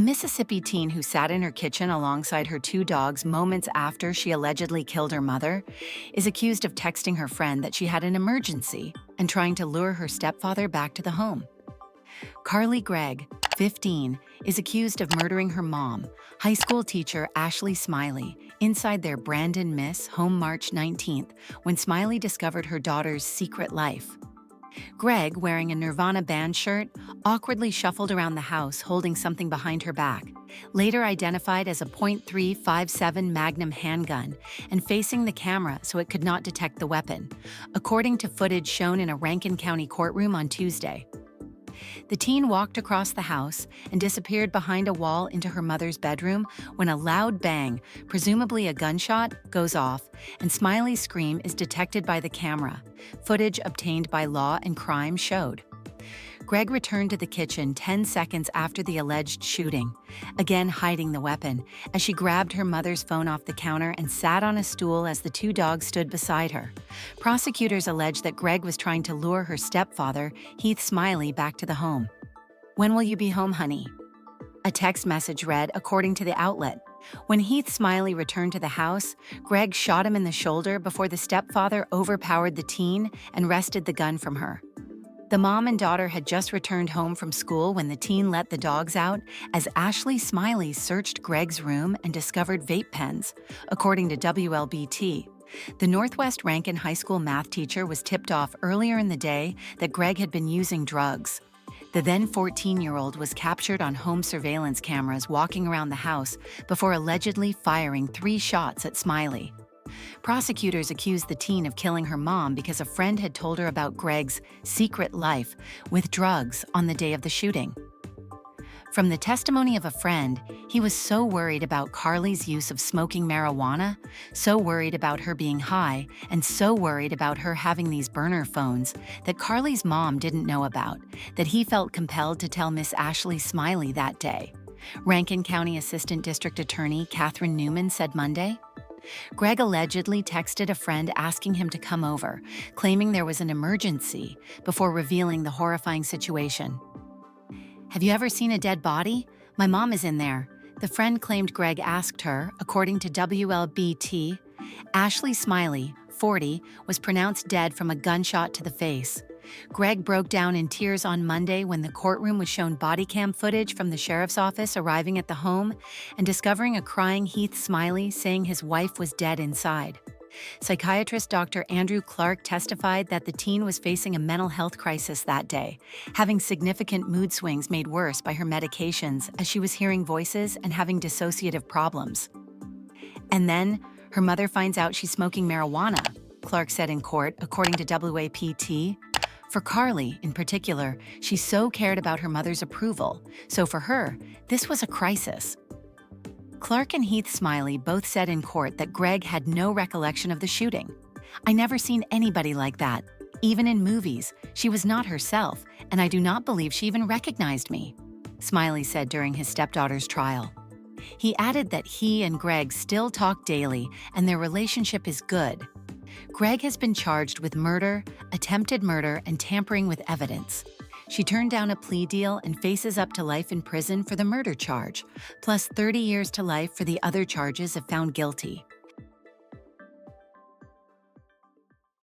Mississippi teen who sat in her kitchen alongside her two dogs moments after she allegedly killed her mother is accused of texting her friend that she had an emergency and trying to lure her stepfather back to the home. Carly Gregg, 15, is accused of murdering her mom, high school teacher Ashley Smylie, inside their Brandon Miss home March 19th when Smylie discovered her daughter's secret life. Gregg, wearing a Nirvana band shirt, awkwardly shuffled around the house holding something behind her back, later identified as a .357 Magnum handgun and facing the camera so it could not detect the weapon, according to footage shown in a Rankin County courtroom on Tuesday. The teen walked across the house and disappeared behind a wall into her mother's bedroom when a loud bang, presumably a gunshot, goes off, and Smiley's scream is detected by the camera. Footage obtained by Law and Crime showed. Gregg returned to the kitchen 10 seconds after the alleged shooting, again hiding the weapon, as she grabbed her mother's phone off the counter and sat on a stool as the two dogs stood beside her. Prosecutors allege that Gregg was trying to lure her stepfather, Heath Smylie, back to the home. "When will you be home, honey?" A text message read, according to the outlet. When Heath Smylie returned to the house, Gregg shot him in the shoulder before the stepfather overpowered the teen and wrested the gun from her. The mom and daughter had just returned home from school when the teen let the dogs out as Ashley Smylie searched Gregg's room and discovered vape pens, according to WLBT. The Northwest Rankin High School math teacher was tipped off earlier in the day that Gregg had been using drugs. The then 14-year-old was captured on home surveillance cameras walking around the house before allegedly firing 3 shots at Smylie. Prosecutors accused the teen of killing her mom because a friend had told her about Gregg's secret life with drugs on the day of the shooting. From the testimony of a friend, he was so worried about Carly's use of smoking marijuana, so worried about her being high, and so worried about her having these burner phones that Carly's mom didn't know about, that he felt compelled to tell Miss Ashley Smylie that day. Rankin County Assistant District Attorney Catherine Newman said Monday. Gregg allegedly texted a friend asking him to come over, claiming there was an emergency, before revealing the horrifying situation. "Have you ever seen a dead body? My mom is in there," the friend claimed Gregg asked her, according to WLBT. Ashley Smylie, 40, was pronounced dead from a gunshot to the face. Gregg broke down in tears on Monday when the courtroom was shown body cam footage from the sheriff's office arriving at the home and discovering a crying Heath Smylie saying his wife was dead inside. Psychiatrist Dr. Andrew Clark testified that the teen was facing a mental health crisis that day, having significant mood swings made worse by her medications as she was hearing voices and having dissociative problems. And then, her mother finds out she's smoking marijuana, Clark said in court, according to WAPT. For Carly, in particular, she so cared about her mother's approval, so for her, this was a crisis. Clark and Heath Smylie both said in court that Gregg had no recollection of the shooting. "I never seen anybody like that. Even in movies, she was not herself, and I do not believe she even recognized me," Smylie said during his stepdaughter's trial. He added that he and Gregg still talk daily and their relationship is good. Gregg has been charged with murder, attempted murder, and tampering with evidence. She turned down a plea deal and faces up to life in prison for the murder charge, plus 30 years to life for the other charges if found guilty.